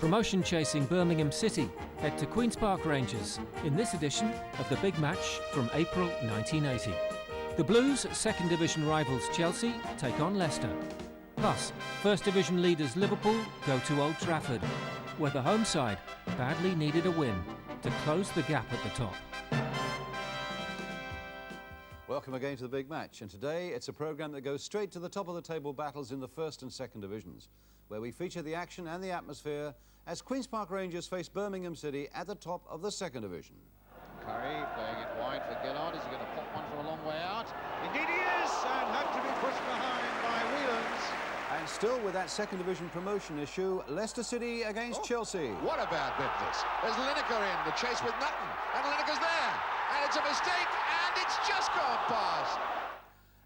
Promotion-chasing Birmingham City head to Queen's Park Rangers in this edition of the big match from April 1980. The Blues' second division rivals Chelsea take on Leicester. Plus, first division leaders Liverpool go to Old Trafford, where the home side badly needed a win to close the gap at the top. Welcome again to the big match, and today it's a programme that goes straight to the top of the table battles in the first and second divisions, where we feature the action and the atmosphere as Queen's Park Rangers face Birmingham City at the top of the second division. Curry playing it wide for Gillard. Is he going to pop one from a long way out? Indeed he is, and had to be pushed behind by Whelans. And still with that second division promotion issue, Leicester City against Chelsea. What a bad bit this. There's Lineker in, the chase with Nutton, and Lineker's there. And it's a mistake, and it's just gone past.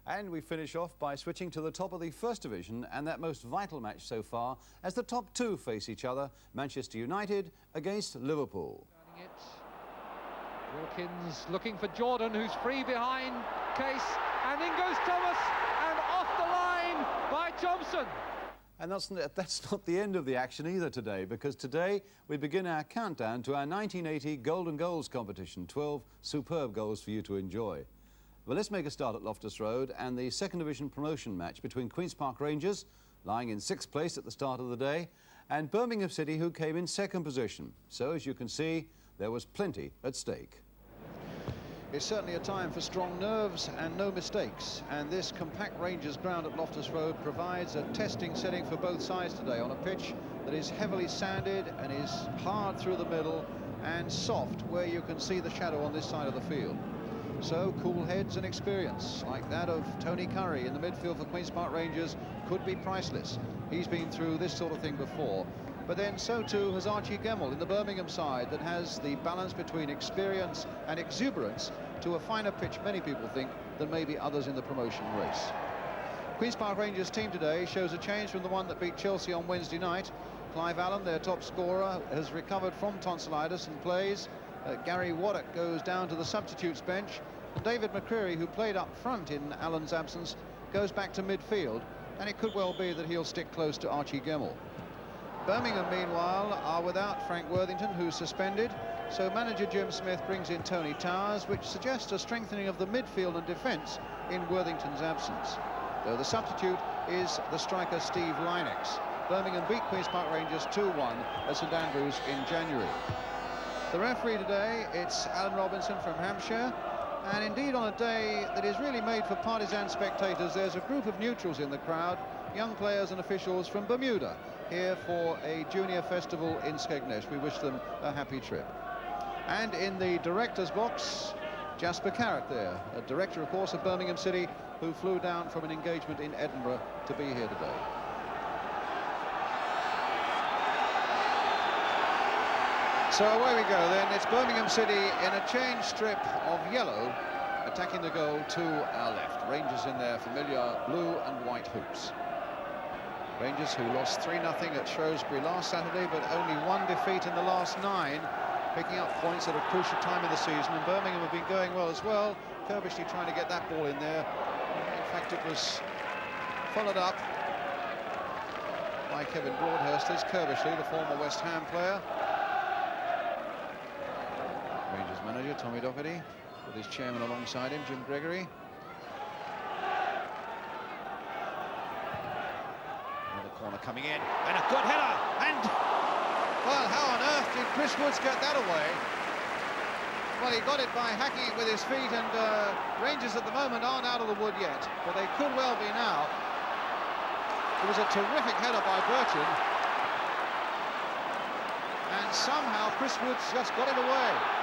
And we finish off by switching to the top of the first division and that most vital match so far as the top two face each other, Manchester United against Liverpool. Wilkins looking for Jordan, who's free behind Case, and in goes Thomas, and off the line by Thompson. And that's not the end of the action either today, because today we begin our countdown to our 1980 Golden Goals competition, 12 superb goals for you to enjoy. Well, let's make a start at Loftus Road and the second division promotion match between Queen's Park Rangers, lying in 6th place at the start of the day, and Birmingham City, who came in 2nd position. So, as you can see, there was plenty at stake. It's certainly a time for strong nerves and no mistakes, and this compact Rangers ground at Loftus Road provides a testing setting for both sides today on a pitch that is heavily sanded and is hard through the middle and soft where you can see the shadow on this side of the field. So cool heads and experience like that of Tony Curry in the midfield for Queen's Park Rangers could be priceless. He's been through this sort of thing before. But then so too has Archie Gemmell in the Birmingham side that has the balance between experience and exuberance to a finer pitch, many people think, than maybe others in the promotion race. Queen's Park Rangers team today shows a change from the one that beat Chelsea on Wednesday night. Clive Allen, their top scorer, has recovered from tonsillitis and plays. Gary Waddock goes down to the substitutes bench. And David McCreary, who played up front in Allen's absence, goes back to midfield, and it could well be that he'll stick close to Archie Gemmell. Birmingham, meanwhile, are without Frank Worthington, who's suspended, so manager Jim Smith brings in Tony Towers, which suggests a strengthening of the midfield and defence in Worthington's absence, though the substitute is the striker Steve Lynex. Birmingham beat Queen's Park Rangers 2-1 at St Andrews in January. The referee today, it's Alan Robinson from Hampshire, and indeed on a day that is really made for partisan spectators, there's a group of neutrals in the crowd, young players and officials from Bermuda, here for a junior festival in Skegness. We wish them a happy trip. And in the director's box, Jasper Carrott there, a director, of course, of Birmingham City, who flew down from an engagement in Edinburgh to be here today. So away we go then. It's Birmingham City in a change strip of yellow, attacking the goal to our left. Rangers in their familiar blue and white hoops. Rangers who lost 3-0 at Shrewsbury last Saturday, but only one defeat in the last 9, picking up points at a crucial time in the season, and Birmingham have been going well as well. Kirbishley trying to get that ball in there. In fact, it was followed up by Kevin Broadhurst. There's Kirbishley, the former West Ham player. Rangers manager Tommy Docherty with his chairman alongside him, Jim Gregory. Another corner coming in, and a good header, and well, how on earth did Chris Woods get that away? Well, he got it by hacking it with his feet, and Rangers at the moment aren't out of the wood yet, but they could well be now. It was a terrific header by Burton, and somehow Chris Woods just got it away.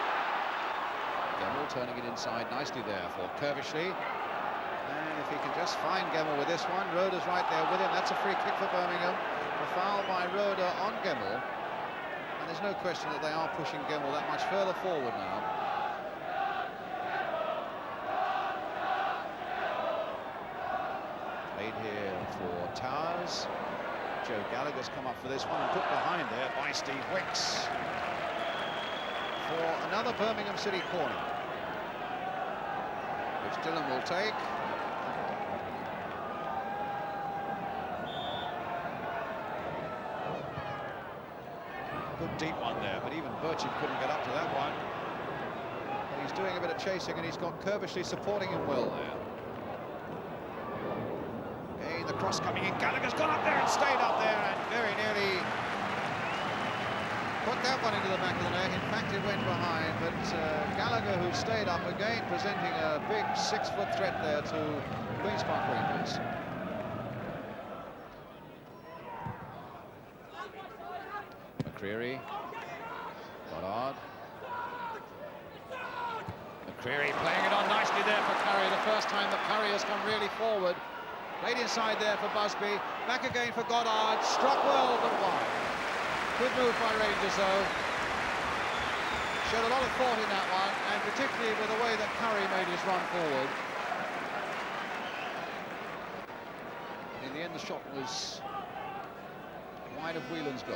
Gemmell turning it inside nicely there for Kirbishley. And if he can just find Gemmell with this one, Roeder's right there with him. That's a free kick for Birmingham. A foul by Roeder on Gemmell. And there's no question that they are pushing Gemmell that much further forward now. Played here for Towers. Joe Gallagher's come up for this one and put behind there by Steve Wicks. For another Birmingham City corner, which Dillon will take. Good deep one there, but even Birchin couldn't get up to that one. But he's doing a bit of chasing, and he's got Kirbishley supporting him well there. Again, the cross coming in. Gallagher's gone up there and stayed up there, and very nearly put that one into the back of the net. In fact, it went behind, but Gallagher, who stayed up again, presenting a big 6-foot threat there to Queen's Park Rangers. McCreary, Goddard. McCreary playing it on nicely there for Curry. The first time that Curry has come really forward. Played inside there for Busby. Back again for Goddard. Struck well, but wide. Good move by Rangers, though. Showed a lot of thought in that one, and particularly with the way that Curry made his run forward. In the end, the shot was wide of Whelan's goal.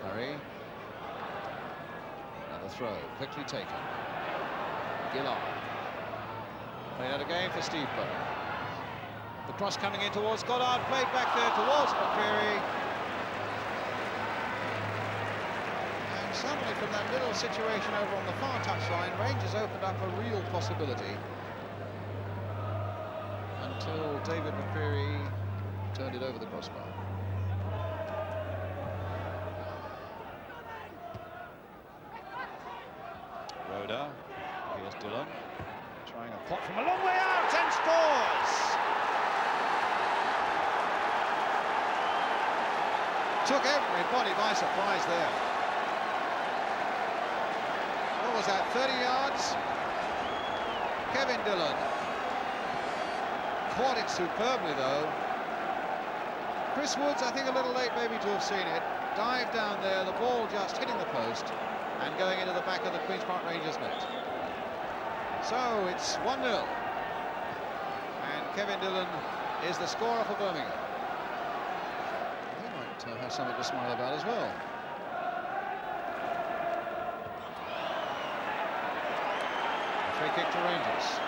Curry. Another throw, quickly taken. Gillard. Played out again for Steve Bow. The cross coming in towards Goddard, played back there towards McCreary. And suddenly from that little situation over on the far touchline, Rangers opened up a real possibility. Until David McCreary turned it over the crossbar. Rhoda, here's Dillon, trying a pot from a long way out and scores! Took everybody by surprise there. What was that, 30 yards? Kevin Dillon. Caught it superbly, though. Chris Woods, I think a little late maybe to have seen it. Dived down there, the ball just hitting the post and going into the back of the Queen's Park Rangers net. So it's 1-0. And Kevin Dillon is the scorer for Birmingham. He might have something to smile about as well. A free kick to Rangers.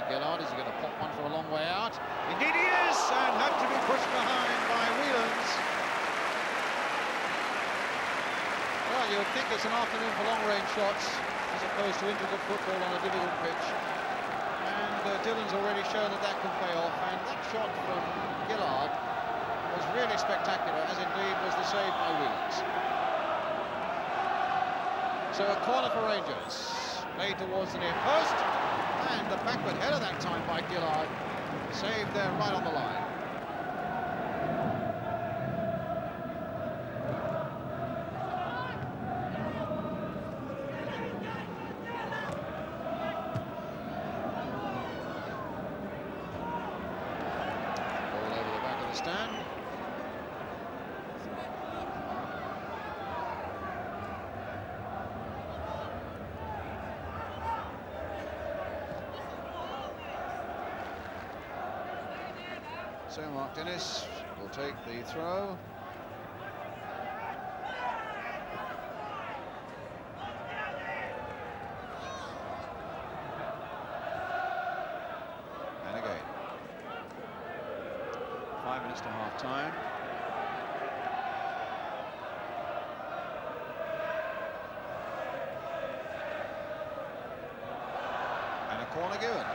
Gillard, is he going to pop one from a long way out? Indeed he is, and had to be pushed behind by Whelans. Well, you would think it's an afternoon for long-range shots as opposed to intricate football on a difficult pitch. And Dillon's already shown that that can pay off, and that shot from Gillard was really spectacular, as indeed was the save by Whelans. So a corner for Rangers, played towards the near post. And the backward header that time by Gillard, saved there right on the line. Ball over the back of the stand. So Mark Dennis will take the throw. And again. 5 minutes to half time. And a corner given.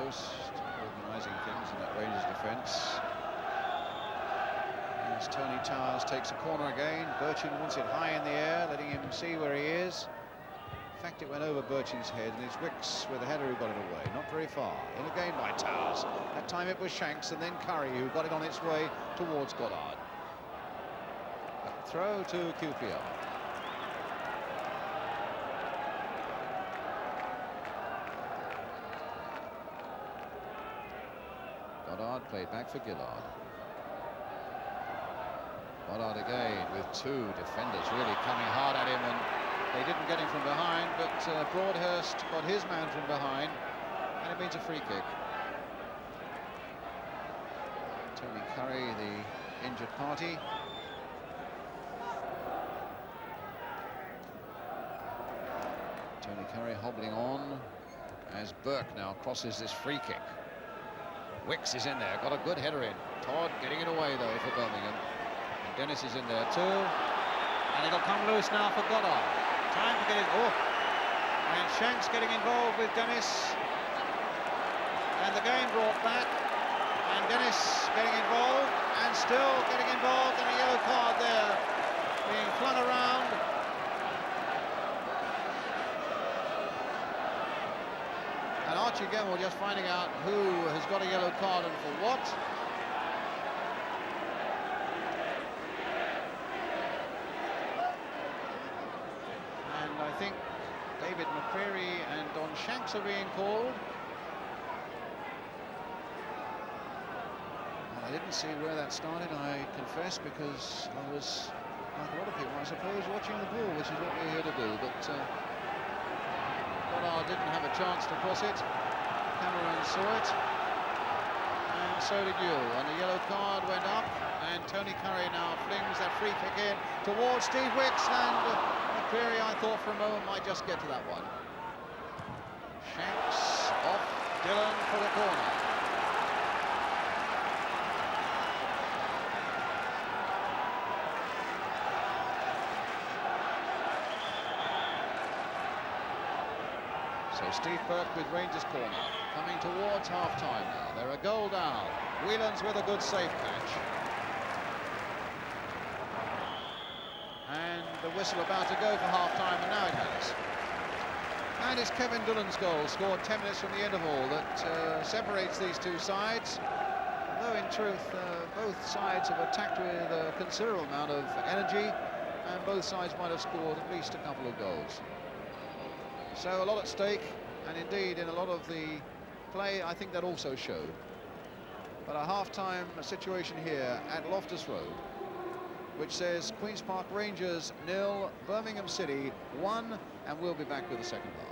Organising things in that Rangers defence. As Tony Towers takes a corner again. Birchin wants it high in the air, letting him see where he is. In fact, it went over Birchin's head, and it's Wicks with the header who got it away. Not very far. In again by Towers. That time it was Shanks and then Curry who got it on its way towards Goddard. A throw to QPR. Goddard played back for Gillard. Goddard again with two defenders really coming hard at him, and they didn't get him from behind, but Broadhurst got his man from behind, and it means a free kick. Tony Curry, the injured party. Tony Curry hobbling on as Burke now crosses this free kick. Wicks is in there, got a good header in. Todd getting it away though for Birmingham. And Dennis is in there too. And it'll come loose now for Goddard. Time to get it. Oh! And Shanks getting involved with Dennis. And the game brought back. And Dennis getting involved. And still getting involved. And a yellow card there being flung around. And Archie Gemmell just finding out who has got a yellow card and for what. And I think David McCreary and Don Shanks are being called. Well, I didn't see where that started, I confess, because I was, like a lot of people, I suppose, watching the ball, which is what we're here to do. But Goddard didn't have a chance to cross it. Cameron saw it, and so did you. And the yellow card went up, and Tony Curry now flings that free kick in towards Steve Wicks, and McCreary, I thought for a moment, might just get to that one. Shanks off Dillon for the corner. So Steve Burke with Rangers corner, coming towards half-time now. They're a goal down. Whelan's with a good safe catch. And the whistle about to go for half-time, and now it has. And it's Kevin Dillon's goal, scored 10 minutes from the end of all, that separates these two sides. Though in truth, both sides have attacked with a considerable amount of energy, and both sides might have scored at least a couple of goals. So a lot at stake, and indeed in a lot of the play I think that also showed. But a half-time situation here at Loftus Road, which says Queen's Park Rangers 0, Birmingham City 1, and we'll be back with the second half.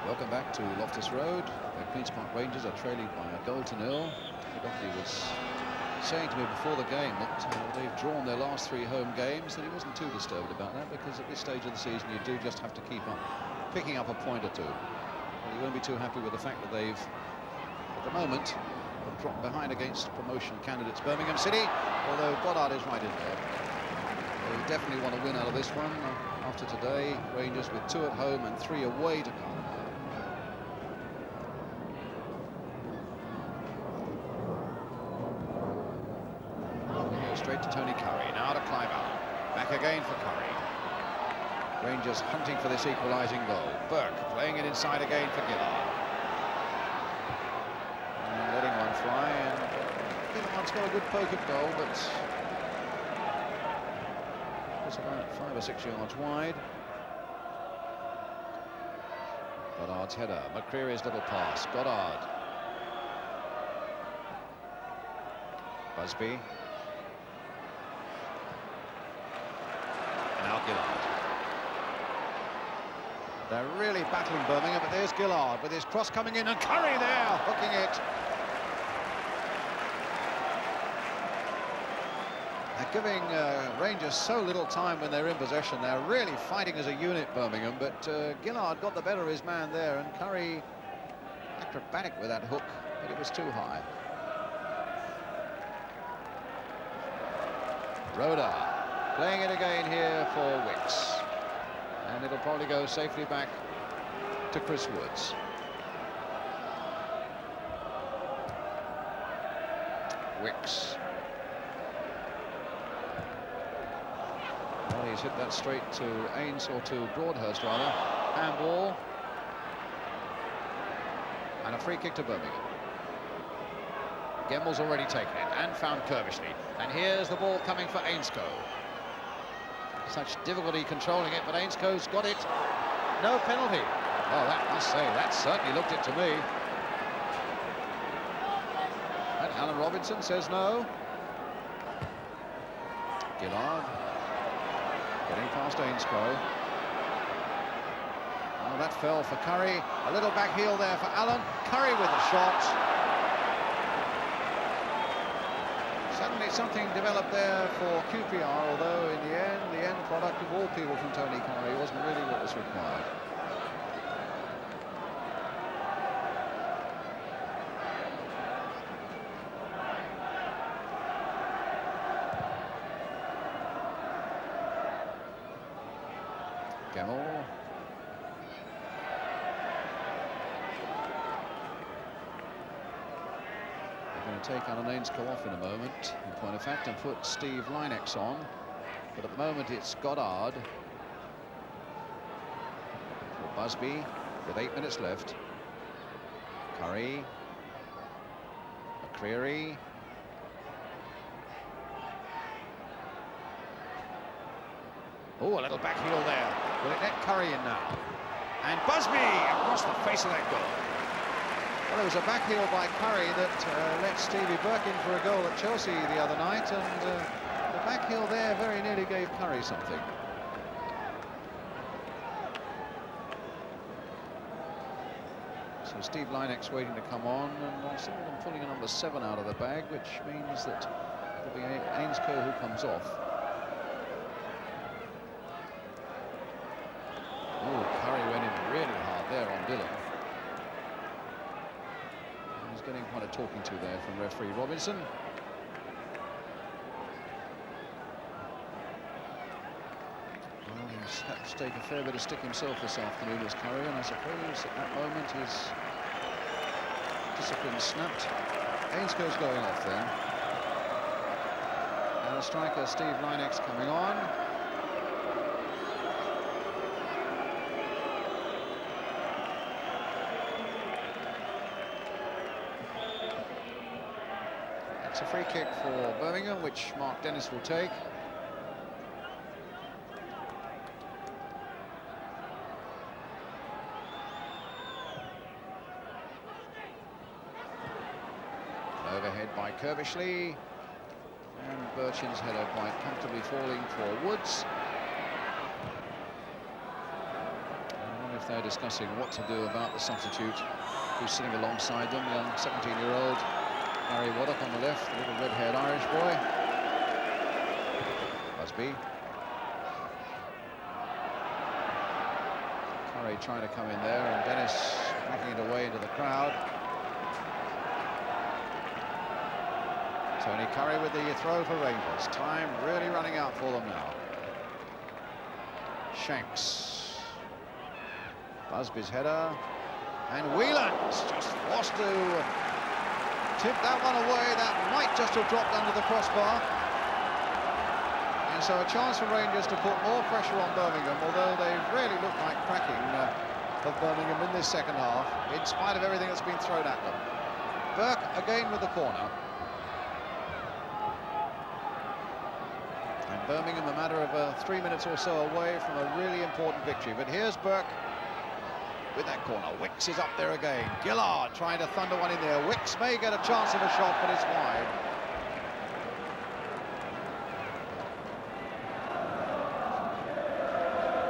Welcome back to Loftus Road, where Queen's Park Rangers are trailing by a goal to 0. Dockley was saying to me before the game that they've drawn their last 3 home games, that he wasn't too disturbed about that, because at this stage of the season you do just have to keep on picking up a point or two. Well, you won't be too happy with the fact that they've, at the moment, have dropped behind against promotion candidates Birmingham City, although Goddard is right in there. They definitely want to win out of this one. After today, Rangers with 2 at home and 3 away to come. Straight to Tony Curry, now to climb out. Back again for Curry. Rangers hunting for this equalising goal. Burke playing it inside again for Gillard. And letting one fly, and Gillard's got a good poke at goal, but it's about 5 or 6 yards wide. Goddard's header, McCreary's little pass, Goddard. Busby. Now Gillard. They're really battling Birmingham, but there's Gillard with his cross coming in, and Curry there, hooking it. They're giving Rangers so little time when they're in possession. They're really fighting as a unit, Birmingham, but Gillard got the better of his man there, and Curry acrobatic with that hook, but it was too high. Roda. Playing it again here for Wicks. And it'll probably go safely back to Chris Woods. Wicks. Well, he's hit that straight to Ains, or to Broadhurst rather. Handball. And a free kick to Birmingham. Gemmell's already taken it and found Kirbysley. And here's the ball coming for Ainscough. Such difficulty controlling it, but Ainscough's got it. No penalty. Well, that must say, that certainly looked it to me. And Alan Robinson says no. Gillard getting past Ainscough. Oh, that fell for Curry. A little back heel there for Allen. Curry with the shot. Suddenly something developed there for QPR, although in the end product of all people from Tony Curry wasn't really what was required. Gemmell. They're going to take Alan Ainscough off in a moment, in point of fact, and put Steve Lynex on. But at the moment it's Goddard for Busby with 8 minutes left. Curry. McCreary. Oh, a little back heel there. Will it let Curry in now? And Busby across the face of that goal. Well, there was a back heel by Curry that let Stevie Burke in for a goal at Chelsea the other night, and the back heel there very nearly gave Curry something. So Steve Lynex waiting to come on, and I saw them pulling a number 7 out of the bag, which means that it'll be Ainscough who comes off. Oh, Curry went in really hard there on Dillon. He's getting quite a talking to there from referee Robinson. Well, he's had to take a fair bit of stick himself this afternoon as Curry, and I suppose at that moment his discipline snapped. Ainscough's going off then. And the striker Steve Lynex coming on. It's a free kick for Birmingham, which Mark Dennis will take. Overhead by Kerbishley, and Birchin's header quite comfortably falling for Woods. I wonder if they're discussing what to do about the substitute who's sitting alongside them, young 17-year-old Harry Waddock on the left, the little red-haired Irish boy. Busby. Curry trying to come in there, and Dennis backing it away into the crowd. Tony Curry with the throw for Rangers. Time really running out for them now. Shanks. Busby's header. And Whelan's just forced to tip that one away. That might just have dropped under the crossbar. And so a chance for Rangers to put more pressure on Birmingham, although they really look like cracking of Birmingham in this second half, in spite of everything that's been thrown at them. Burke again with the corner. And Birmingham a matter of 3 minutes or so away from a really important victory. But here's Burke with that corner. Wicks is up there again. Gillard trying to thunder one in there. Wicks may get a chance of a shot, but it's wide.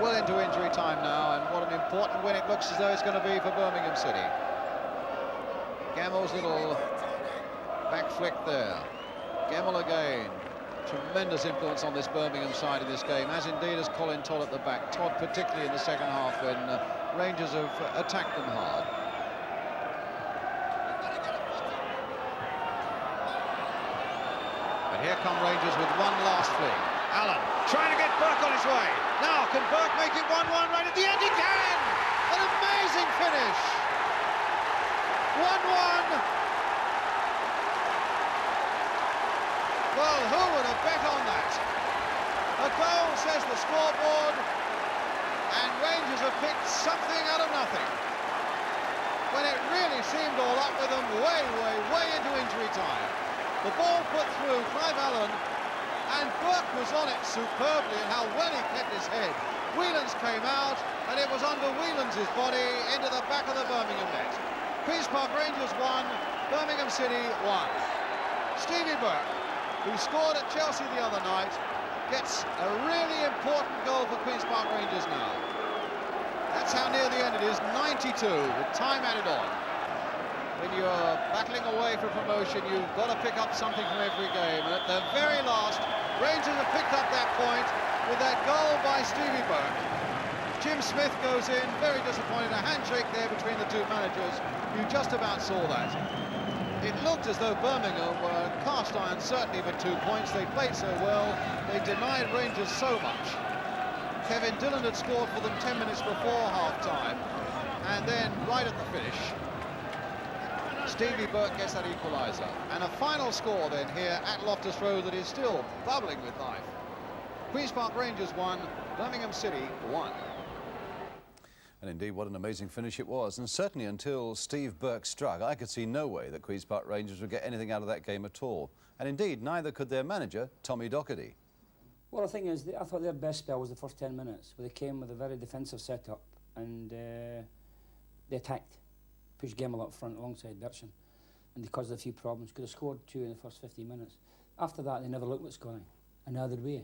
Well into injury time now, and what an important win it looks as though it's going to be for Birmingham City. Gemmell's little back flick there. Gemmell again. Tremendous influence on this Birmingham side in this game, as indeed as Colin Todd at the back. Todd particularly in the second half when Rangers have attacked them hard. But here come Rangers with one last fling. Allen trying to get Burke on his way. Now, can Burke make it 1-1 right at the end? He can! An amazing finish! 1-1. Well, who would have bet on that? A goal, says the scoreboard, and Rangers have picked something out of nothing. When it really seemed all up with them way into injury time. The ball put through Clive Allen, and Burke was on it superbly, and how well he kept his head. Whelans came out, and it was under Whelan's body into the back of the Birmingham net. Queen's Park Rangers 1, Birmingham City 1. Stevie Burke, who scored at Chelsea the other night, gets a really important goal for Queen's Park Rangers now. That's how near the end it is, 92, with time added on. When you're battling away for promotion, you've got to pick up something from every game. And at the very last, Rangers have picked up that point with that goal by Stevie Burke. Jim Smith goes in, very disappointed. A handshake there between the two managers. You just about saw that. It looked as though Birmingham were cast iron certainty for 2 points. They played so well, they denied Rangers so much. Kevin Dillon had scored for them 10 minutes before half-time, and then right at the finish, Stevie Burke gets that equaliser. And a final score then here at Loftus Road that is still bubbling with life. Queen's Park Rangers 1, Birmingham City 1. And indeed, what an amazing finish it was. And certainly until Steve Burke struck, I could see no way that Queen's Park Rangers would get anything out of that game at all. And indeed, neither could their manager, Tommy Docherty. Well, the thing is, I thought their best spell was the first 10 minutes, where they came with a very defensive setup and they attacked, pushed Gemmell up front alongside Bircham, and they caused a few problems. Could have scored 2 in the first 15 minutes. After that, they never looked at scoring, and neither did we.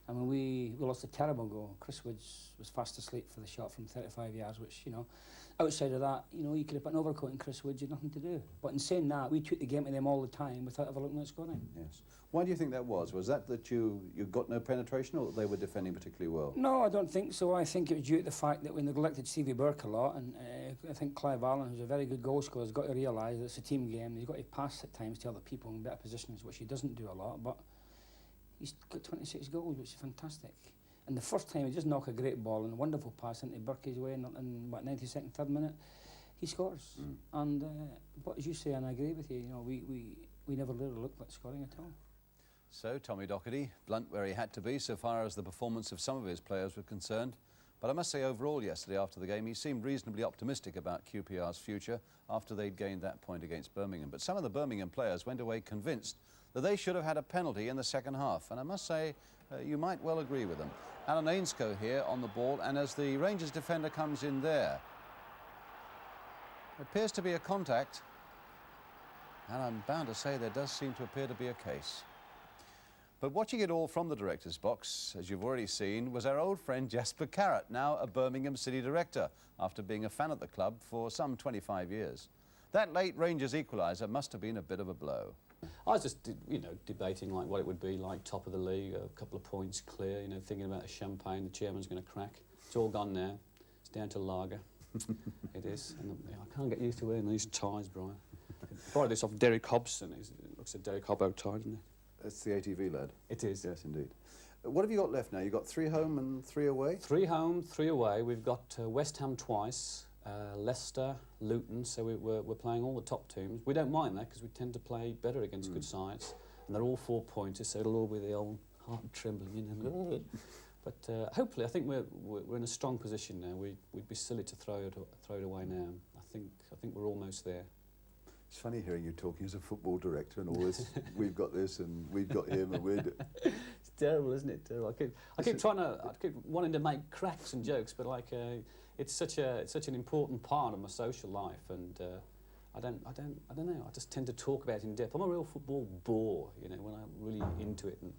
I mean, we lost a terrible goal. Chris Woods was fast asleep for the shot from 35 yards, which, you know, outside of that, you know, you could have put an overcoat in Chris Woods, you had nothing to do. But in saying that, we took the game to them all the time without ever looking at scoring. Yes. Why do you think that was? Was that you got no penetration, or that they were defending particularly well? No, I don't think so. I think it was due to the fact that we neglected Stevie Burke a lot, and I think Clive Allen, who's a very good goal scorer, has got to realise that it's a team game. He's got to pass at times to other people in better positions, which he doesn't do a lot, but he's got 26 goals, which is fantastic. And the first time he just knocked a great ball and a wonderful pass into Burke's way in what, 92nd, 3rd minute, he scores. And but as you say, and I agree with you, you know, we never really looked like scoring at all. So, Tommy Docherty, blunt where he had to be so far as the performance of some of his players were concerned. But I must say, overall, yesterday after the game, he seemed reasonably optimistic about QPR's future after they'd gained that point against Birmingham. But some of the Birmingham players went away convinced that they should have had a penalty in the second half. And I must say, you might well agree with them. Alan Ainscough here on the ball, and as the Rangers defender comes in there, appears to be a contact. And I'm bound to say there does seem to appear to be a case. But watching it all from the director's box, as you've already seen, was our old friend Jasper Carrott, now a Birmingham City director, after being a fan at the club for some 25 years. That late Rangers equaliser must have been a bit of a blow. I was just, you know, debating like what it would be like top of the league, a couple of points clear, you know, thinking about the champagne the chairman's going to crack. It's all gone now. It's down to lager. It is. And I can't get used to wearing these ties, Brian. I borrowed this off Derek Hobson. It looks like Derek Hobbo tie, doesn't it? That's the ATV lad. It is. Yes, indeed. What have you got left now? You've got 3 home and 3 away? 3 home, 3 away. We've got West Ham twice, Leicester, Luton, so we're playing all the top teams. We don't mind that because we tend to play better against good sides, and they're all 4-pointers, so it'll all be the old heart trembling, you know. But hopefully, I think we're in a strong position now. We'd be silly to throw it away now. I think we're almost there. It's funny hearing you talking as a football director and all this. We've got this and we've got him and we're... It's terrible, isn't it? Terrible. I keep wanting to make cracks and jokes, but like it's such an important part of my social life, and I don't know. I just tend to talk about it in depth. I'm a real football bore, you know, when I'm really into it. And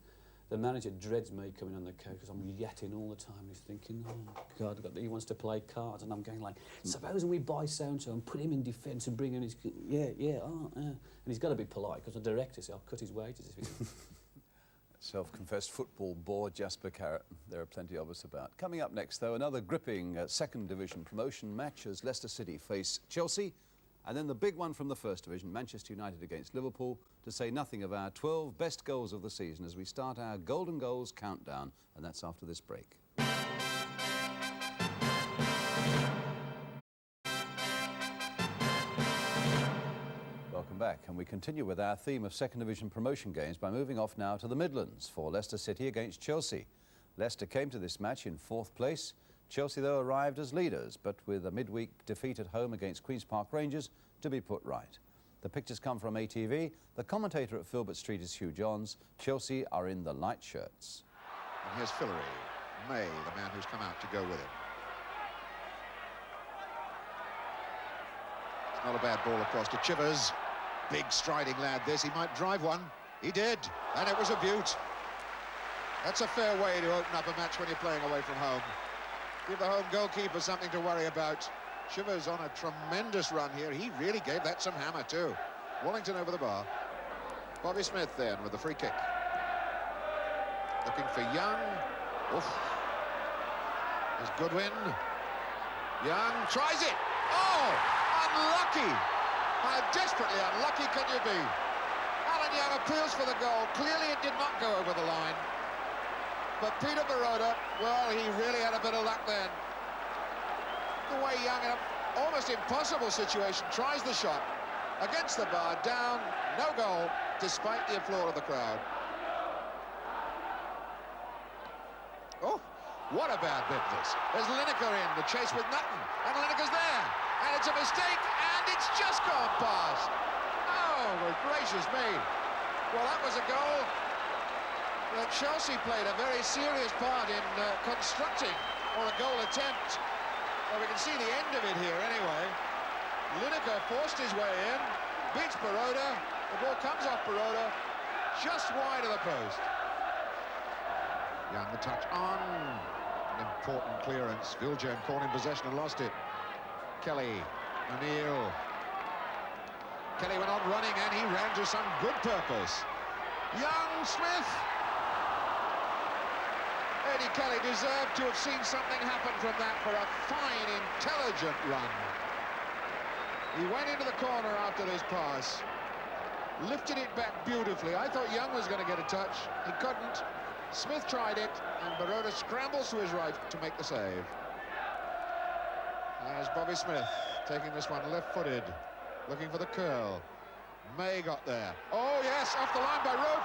the manager dreads me coming on the coach because I'm yatting all the time. He's thinking, oh God, he wants to play cards, and I'm going like, supposing we buy so-and-so and put him in defence and bring in his, and he's got to be polite because the director says I'll cut his wages if he... Self-confessed football bore Jasper Carrott. There are plenty of us about. Coming up next, though, another gripping second division promotion match as Leicester City face Chelsea. And then the big one from the First Division, Manchester United against Liverpool, to say nothing of our 12 best goals of the season as we start our Golden Goals countdown, and that's after this break. Welcome back, and we continue with our theme of Second Division promotion games by moving off now to the Midlands for Leicester City against Chelsea. Leicester came to this match in 4th place. Chelsea, though, arrived as leaders, but with a midweek defeat at home against Queen's Park Rangers to be put right. The pictures come from ATV. The commentator at Filbert Street is Hugh Johns. Chelsea are in the light shirts. And here's Fillery, May, the man who's come out to go with him. Not a bad ball across to Chivers. Big striding lad this, he might drive one. He did, and it was a beaut. That's a fair way to open up a match when you're playing away from home. Give the home goalkeeper something to worry about. Chivers on a tremendous run here. He really gave that some hammer too. Wallington over the bar. Bobby Smith then with the free kick. Looking for Young. Oof. There's Goodwin. Young tries it. Oh, unlucky. How desperately unlucky can you be? Alan Young appeals for the goal. Clearly it did not go over the line. But Peter Baroda, well, he really had a bit of luck then. The way Young, in an almost impossible situation, tries the shot. Against the bar, down, no goal, despite the applause of the crowd. Oh, what a bad bit this. There's Lineker in, the chase with Nutton, and Lineker's there. And it's a mistake, and it's just gone past. Oh, good gracious me. Well, that was a goal that Chelsea played a very serious part in constructing, or a goal attempt. Well, we can see the end of it here anyway. Lineker forced his way in, beats Baroda, the ball comes off Baroda, just wide of the post. Young the touch on, an important clearance. Viljoen caught in possession and lost it. Kelly, O'Neill. Kelly went on running and he ran to some good purpose. Young, Smith. Eddie Kelly deserved to have seen something happen from that for a fine, intelligent run. He went into the corner after this pass, lifted it back beautifully. I thought Young was going to get a touch. He couldn't. Smith tried it, and Baroda scrambles to his right to make the save. There's Bobby Smith taking this one left-footed, looking for the curl. May got there. Oh, yes, off the line by Rofe.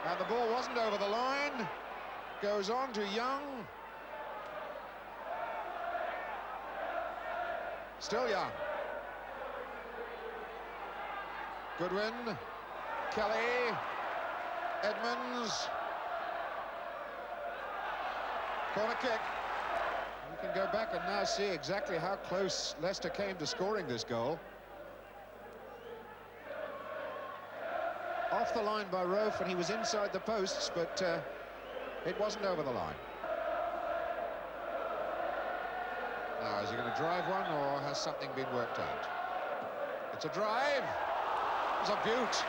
And the ball wasn't over the line. Goes on to Young. Still Young. Goodwin. Kelly. Edmonds. Corner kick. We can go back and now see exactly how close Leicester came to scoring this goal. Off the line by Rofe, and he was inside the posts, but it wasn't over the line. Now, is he going to drive one, or has something been worked out? It's a drive. It's a beaut.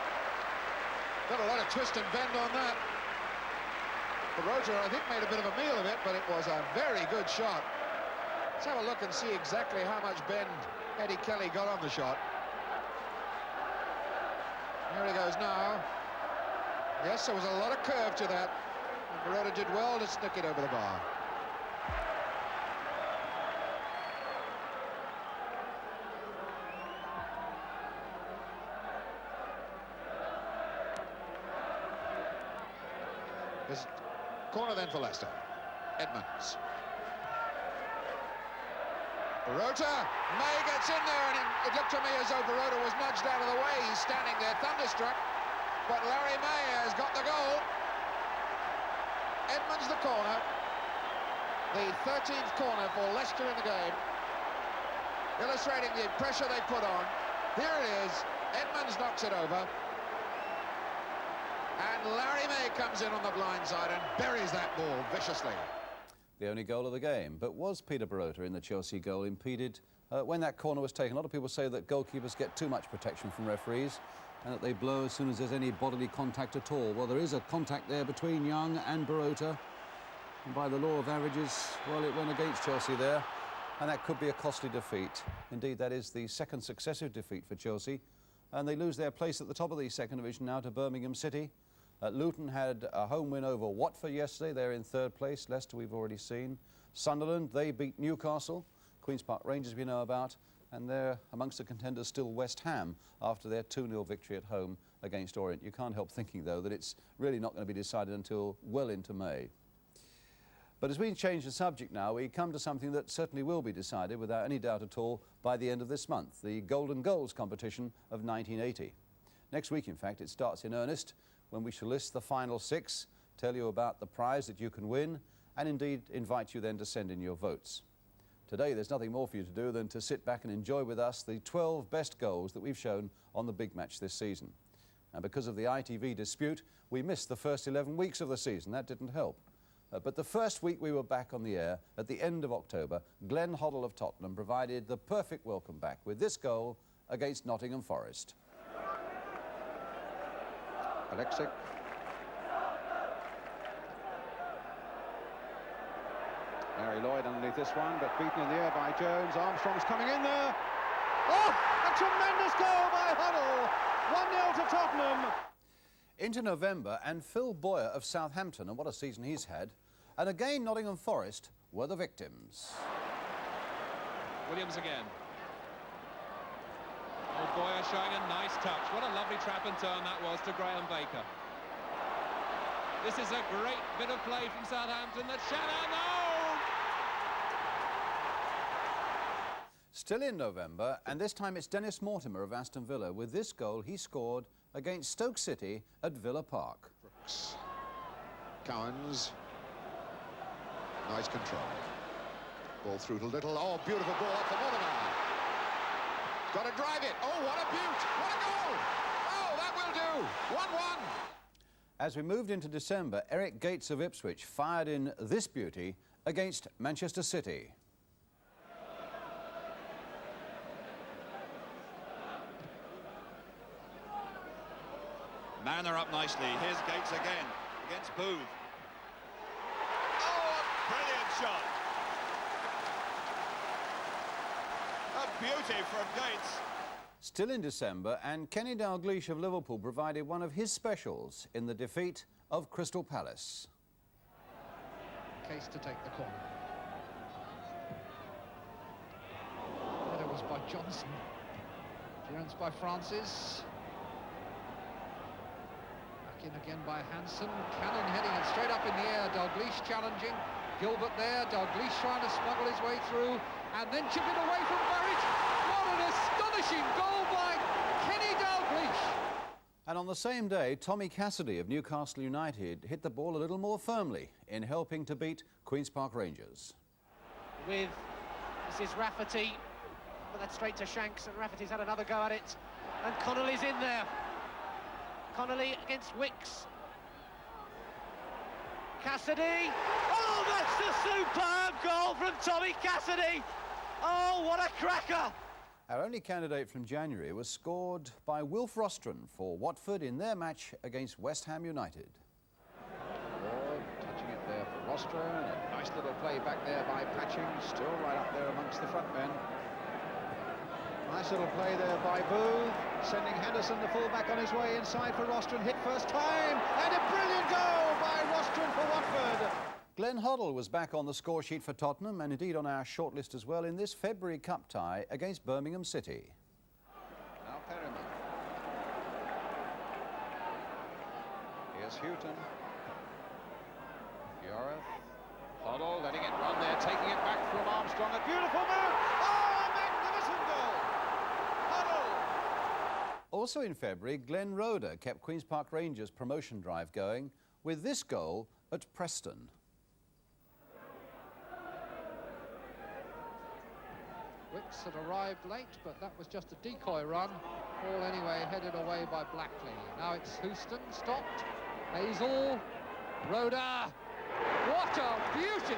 Got a lot of twist and bend on that. Baroda, I think, made a bit of a meal of it, but it was a very good shot. Let's have a look and see exactly how much bend Eddie Kelly got on the shot. Here he goes now. Yes, there was a lot of curve to that. And Baroda did well to snick it over the bar. This corner then for Leicester. Edmonds. Baroda, May gets in there, and it looked to me as though Baroda was nudged out of the way. He's standing there thunderstruck, but Larry May has got the goal. Edmonds the corner. The 13th corner for Leicester in the game, illustrating the pressure they put on. Here it is. Edmonds knocks it over. And Larry May comes in on the blind side and buries that ball viciously. The only goal of the game. But was Peter Baroda in the Chelsea goal impeded when that corner was taken? A lot of people say that goalkeepers get too much protection from referees and that they blow as soon as there's any bodily contact at all. Well, there is a contact there between Young and Baroda. And by the law of averages, well, it went against Chelsea there. And that could be a costly defeat. Indeed, that is the second successive defeat for Chelsea. And they lose their place at the top of the second division now to Birmingham City. Luton had a home win over Watford yesterday. They're in third place. Leicester we've already seen. Sunderland, they beat Newcastle. Queen's Park Rangers we know about. And they're amongst the contenders still West Ham after their 2-0 victory at home against Orient. You can't help thinking, though, that it's really not going to be decided until well into May. But as we change the subject now, we come to something that certainly will be decided without any doubt at all by the end of this month, the Golden Goals competition of 1980. Next week, in fact, it starts in earnest, when we shall list the final 6, tell you about the prize that you can win, and indeed invite you then to send in your votes. Today there's nothing more for you to do than to sit back and enjoy with us the 12 best goals that we've shown on the big match this season. And because of the ITV dispute, we missed the first 11 weeks of the season. That didn't help. But the first week we were back on the air, at the end of October, Glenn Hoddle of Tottenham provided the perfect welcome back with this goal against Nottingham Forest. Alexic. Mary Lloyd underneath this one, but beaten in the air by Jones. Armstrong's coming in there. Oh, a tremendous goal by Huddle. 1-0 to Tottenham. Into November, and Phil Boyer of Southampton, and what a season he's had, and again Nottingham Forest were the victims. Williams again. Oh, Boyer showing a nice touch. What a lovely trap and turn that was to Graham Baker. This is a great bit of play from Southampton. That's Shannon. No! Still in November, and this time it's Dennis Mortimer of Aston Villa. With this goal he scored against Stoke City at Villa Park. Brooks. Cowans. Nice control. Ball through to Little. Oh, beautiful ball up for Mortimer. Got to drive it. Oh, what a beaut. What a goal. Oh, that will do. 1-1. As we moved into December, Eric Gates of Ipswich fired in this beauty against Manchester City. Manor up nicely. Here's Gates again against Booth. Oh, a brilliant shot. A beauty from Gates. Still in December, and Kenny Dalglish of Liverpool provided one of his specials in the defeat of Crystal Palace. Case to take the corner. Header was by Johnson. Clearance by Francis. Back in again by Hansen. Cannon heading it straight up in the air. Dalglish challenging. Gilbert there. Dalglish trying to smuggle his way through. And then chip it away from Burridge. What an astonishing goal by Kenny Dalglish. And on the same day, Tommy Cassidy of Newcastle United hit the ball a little more firmly in helping to beat Queen's Park Rangers. This is Rafferty, but that's straight to Shanks, and Rafferty's had another go at it, and Connolly's in there. Connolly against Wicks. Cassidy. Oh, that's a superb goal from Tommy Cassidy. Oh, what a cracker. Our only candidate from January was scored by Wilf Rostron for Watford in their match against West Ham United. Ward touching it there for Rostron. A nice little play back there by Patching, still right up there amongst the front men. Nice little play there by Booth, sending Henderson, the fullback, on his way inside for Rostron. Hit first time, and a brilliant goal by Rostron for Watford. Glenn Hoddle was back on the score sheet for Tottenham, and indeed on our shortlist as well, in this February Cup tie against Birmingham City. Now Perryman. Here's Houghton. Yoreth. Hoddle letting it run there, taking it back from Armstrong. A beautiful move. Oh, a magnificent goal. Hoddle. Also in February, Glenn Roeder kept Queen's Park Rangers' promotion drive going with this goal at Preston. Wicks had arrived late, but that was just a decoy run. Ball anyway headed away by Blackley. Now it's Houston, stopped. Hazel, Roeder. What a beauty!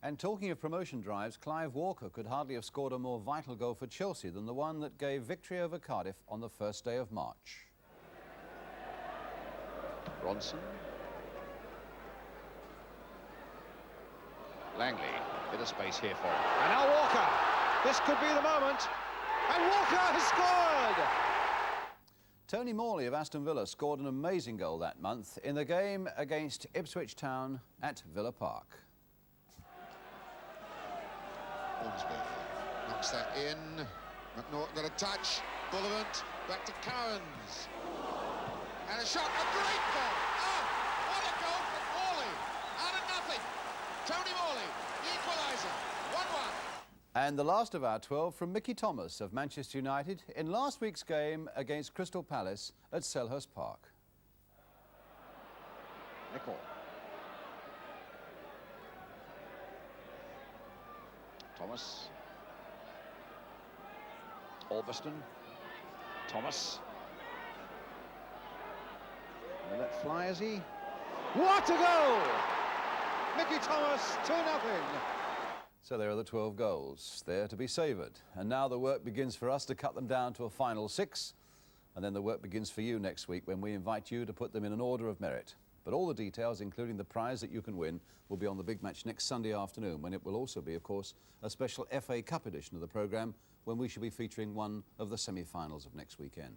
And talking of promotion drives, Clive Walker could hardly have scored a more vital goal for Chelsea than the one that gave victory over Cardiff on the first day of March. Bronson. Langley, bit of space here for him. And now Walker. This could be the moment. And Walker has scored! Tony Morley of Aston Villa scored an amazing goal that month in the game against Ipswich Town at Villa Park. Ormsby knocks that in. McNaughton got a touch. Bullivant back to Cowans. And a shot, a great goal! Oh, what a goal from Morley! Out of nothing. Tony Morley, the equaliser, 1-1. And the last of our 12 from Mickey Thomas of Manchester United in last week's game against Crystal Palace at Selhurst Park. Nicol. Thomas. Albiston. Thomas. They let fly, is he? What a goal! Mickey Thomas, 2-0. So there are the 12 goals, there to be savoured. And now the work begins for us to cut them down to a final 6. And then the work begins for you next week when we invite you to put them in an order of merit. But all the details, including the prize that you can win, will be on the big match next Sunday afternoon, when it will also be, of course, a special FA Cup edition of the programme, when we shall be featuring one of the semi-finals of next weekend.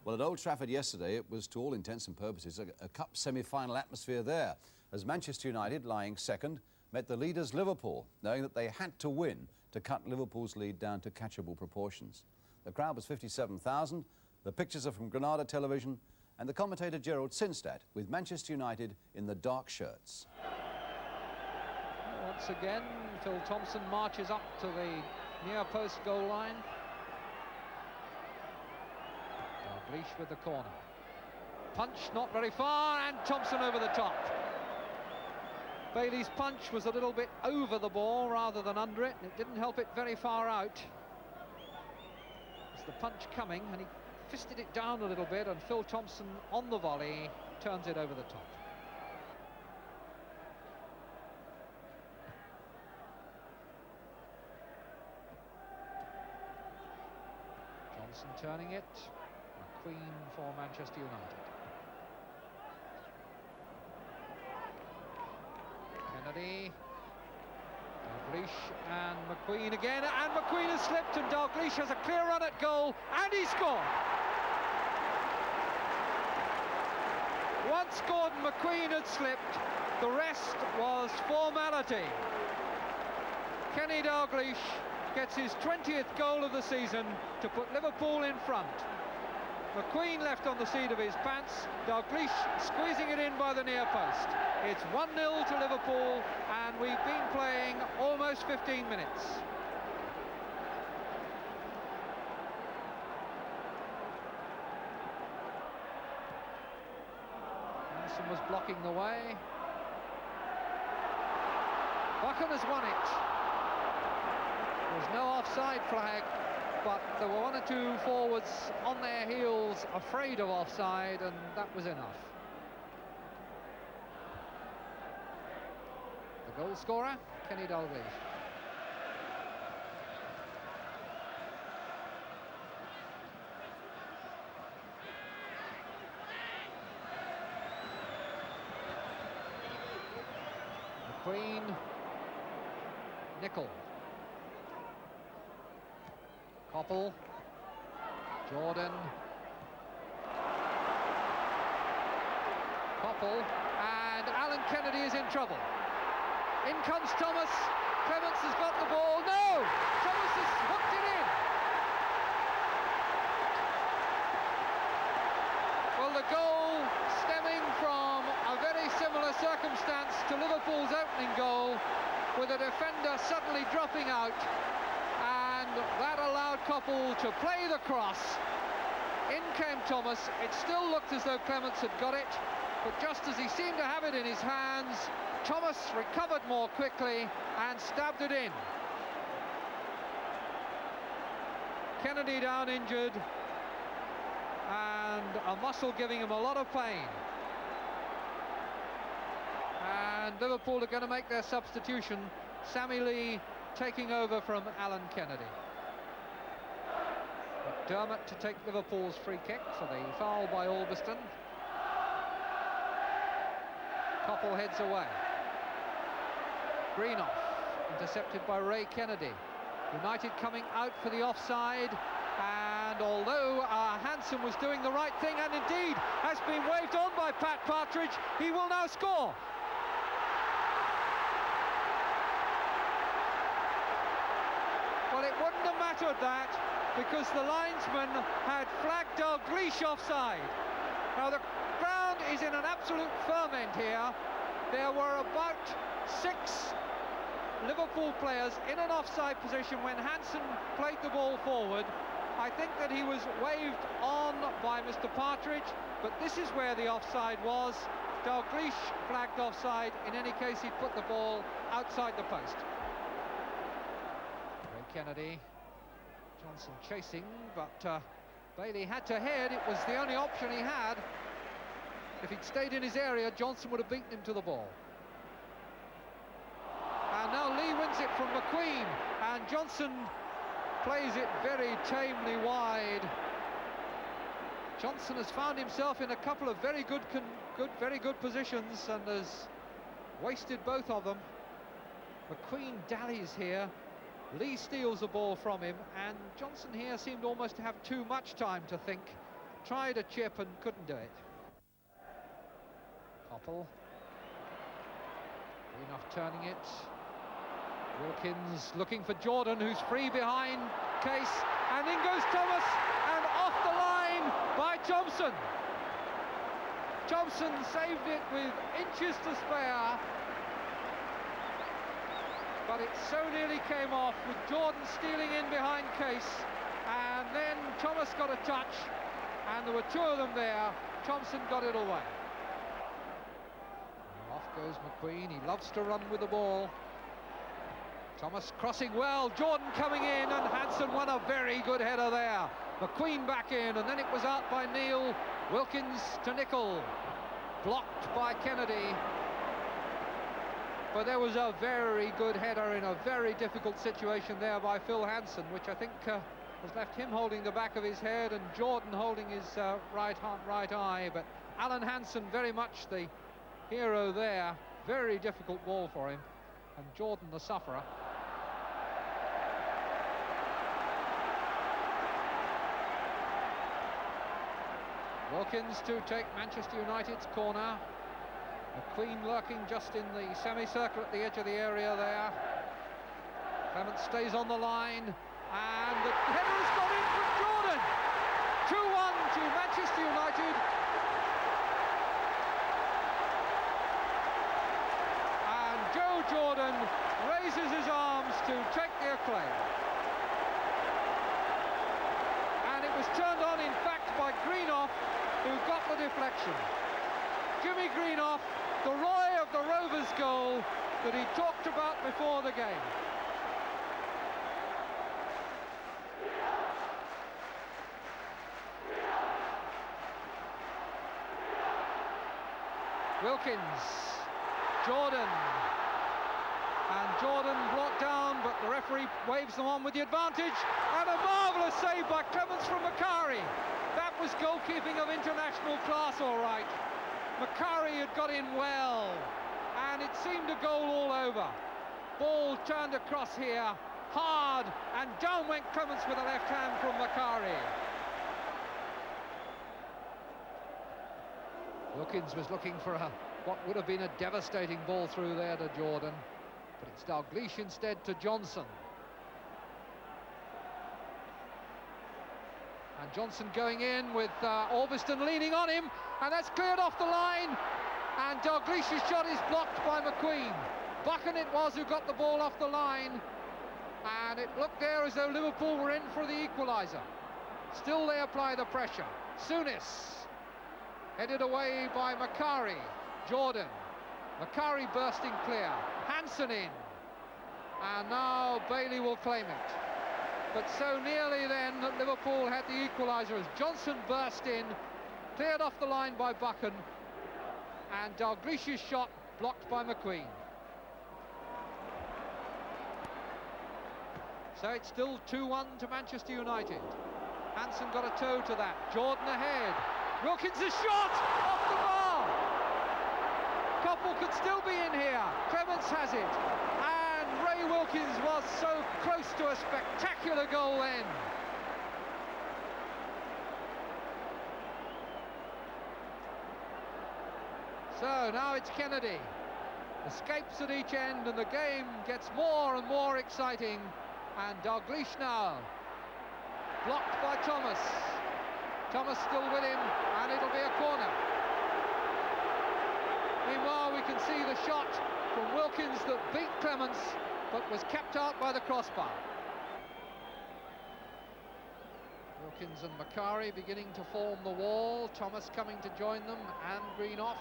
Well, at Old Trafford yesterday, it was, to all intents and purposes, a cup semi-final atmosphere there, as Manchester United, lying second, met the leaders Liverpool, knowing that they had to win to cut Liverpool's lead down to catchable proportions. The crowd was 57,000, the pictures are from Granada Television, and the commentator Gerald Sinstadt with Manchester United in the dark shirts. Once again, Phil Thompson marches up to the near post goal line. Dalglish with the corner. Punch not very far, and Thompson over the top. Bailey's punch was a little bit over the ball rather than under it. It didn't help it very far out. It's the punch coming, and he fisted it down a little bit, and Phil Thompson on the volley turns it over the top. Johnson turning it. McQueen for Manchester United. Kennedy, Dalglish and McQueen again, and McQueen has slipped, and Dalglish has a clear run at goal, and he scored. Once Gordon McQueen had slipped, the rest was formality. Kenny Dalglish gets his 20th goal of the season to put Liverpool in front. McQueen left on the seat of his pants, Dalglish squeezing it in by the near post. It's 1-0 to Liverpool, and we've been playing almost 15 minutes. Hansen was blocking the way. Buchan has won it. There's no offside flag, but there were one or two forwards on their heels afraid of offside, and that was enough. The goal scorer, Kenny Dalglish. McQueen, Nicol. Koppel, Jordan, Koppel, and Alan Kennedy is in trouble. In comes Thomas. Clements has got the ball. No! Thomas has hooked it in. Well, the goal stemming from a very similar circumstance to Liverpool's opening goal, with a defender suddenly dropping out, and that allowed Koppel to play the cross. In came Thomas. It still looked as though Clements had got it, but just as he seemed to have it in his hands, Thomas recovered more quickly and stabbed it in. Kennedy down injured, and a muscle giving him a lot of pain. And Liverpool are going to make their substitution. Sammy Lee taking over from Alan Kennedy. McDermott to take Liverpool's free kick for the foul by Albiston. Koppel heads away. Greenoff intercepted by Ray Kennedy. United coming out for the offside, and although Hansen was doing the right thing, and indeed has been waved on by Pat Partridge, he will now score. Well, it wouldn't have mattered that, because the linesman had flagged Dalglish offside. Now the ground is in an absolute ferment here. There were about 6 Liverpool players in an offside position when Hansen played the ball forward. I think that he was waved on by Mr. Partridge, but this is where the offside was. Dalglish flagged offside. In any case, he put the ball outside the post. Ray Kennedy, Johnson chasing, but Bailey had to head. It was the only option he had. If he'd stayed in his area, Johnson would have beaten him to the ball. And now Lee wins it from McQueen, and Johnson plays it very tamely wide. Johnson has found himself in a couple of very good positions and has wasted both of them. McQueen dallies here. Lee steals the ball from him, and Johnson here seemed almost to have too much time to think. Tried a chip and couldn't do it. Koppel. Enough turning it. Wilkins looking for Jordan, who's free behind Case, and in goes Thomas, and off the line by Thompson. Thompson saved it with inches to spare, but it so nearly came off with Jordan stealing in behind Case, and then Thomas got a touch, and there were two of them there. Thompson got it away. Off goes McQueen. He loves to run with the ball. Thomas crossing well, Jordan coming in, and Hansen won a very good header there. McQueen back in, and then it was out by Neil. Wilkins to Nicol, blocked by Kennedy. But there was a very good header in a very difficult situation there by Phil Hansen, which I think has left him holding the back of his head and Jordan holding his right eye. But Alan Hansen very much the hero there. Very difficult ball for him, and Jordan the sufferer. Wilkins to take Manchester United's corner. McQueen lurking just in the semicircle at the edge of the area there. Clement stays on the line, and the header has gone in from Jordan. 2-1 to Manchester United. And Joe Jordan raises his arms to take the acclaim. And it was turned on, in fact, by Greenough, who got the deflection. Jimmy Greenough, the Roy of the Rovers goal that he talked about before the game. Wilkins, Jordan, and Jordan brought down, but the referee waves them on with the advantage, and a marvellous save by Clements from Macari. That was goalkeeping of international class, all right. Macari had got in well, and it seemed a goal all over. Ball turned across here, hard, and down went Clements with a left hand from Macari. Wilkins was looking for what would have been a devastating ball through there to Jordan, but it's Dalglish instead to Johnson. And Johnson going in with Orbiston leaning on him, and that's cleared off the line, and Dalglish's shot is blocked by McQueen. Buchan it was who got the ball off the line, and it looked there as though Liverpool were in for the equaliser. Still they apply the pressure. Souness headed away by Macari. Jordan, Macari bursting clear, Hansen in, and now Bailey will claim it. But so nearly then that Liverpool had the equaliser as Johnson burst in, cleared off the line by Buchan, and Dalglish's shot blocked by McQueen. So it's still 2-1 to Manchester United. Hansen got a toe to that. Jordan ahead. Wilkins' shot off the bar. Koppel could still be in here. Clements has it. And Ray Wilkins was so close to a spectacular goal then. So now it's Kennedy. Escapes at each end, and the game gets more and more exciting. And Dalglish now, blocked by Thomas. Thomas still with him, and it'll be a corner. Meanwhile, we can see the shot from Wilkins that beat Clements, but was kept out by the crossbar. Hawkins and Macari beginning to form the wall. Thomas coming to join them, and Greenoff.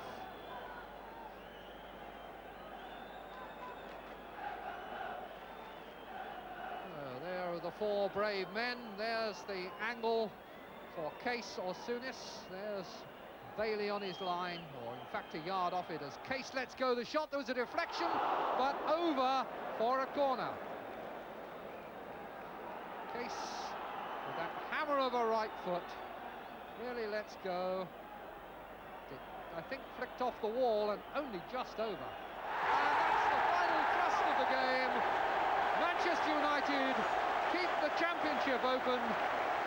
There are the four brave men. There's the angle for Case or Souness. There's Bailey on his line, or in fact a yard off it, as Case lets go the shot. There was a deflection, but over for a corner. Case, with that hammer of a right foot, really lets go. It, I think, flicked off the wall and only just over. And that's the final thrust of the game. Manchester United keep the championship open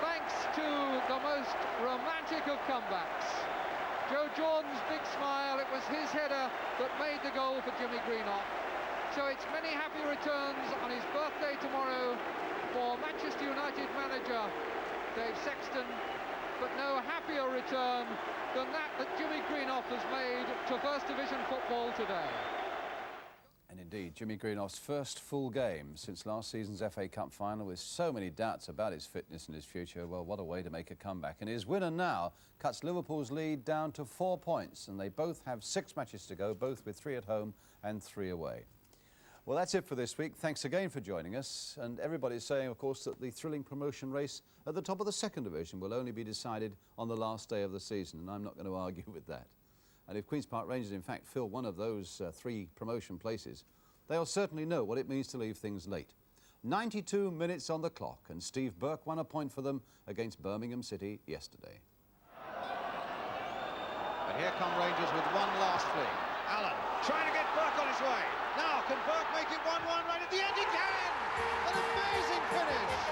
thanks to the most romantic of comebacks. Joe Jordan's big smile, it was his header that made the goal for Jimmy Greenoff. So it's many happy returns on his birthday tomorrow for Manchester United manager Dave Sexton, but no happier return than that Jimmy Greenoff has made to First Division football today. And indeed, Jimmy Greenoff's first full game since last season's FA Cup final, with so many doubts about his fitness and his future. Well, what a way to make a comeback. And his winner now cuts Liverpool's lead down to 4 points, and they both have 6 matches to go, both with 3 at home and 3 away. Well, that's it for this week. Thanks again for joining us. And everybody's saying, of course, that the thrilling promotion race at the top of the second division will only be decided on the last day of the season, and I'm not going to argue with that. And if Queen's Park Rangers, in fact, fill one of those 3 promotion places, they'll certainly know what it means to leave things late. 92 minutes on the clock, and Steve Burke won a point for them against Birmingham City yesterday. And here come Rangers with one last fling. Allen trying to get Burke on his way. Now, can Burke make it 1-1 right at the end? He can! An amazing finish!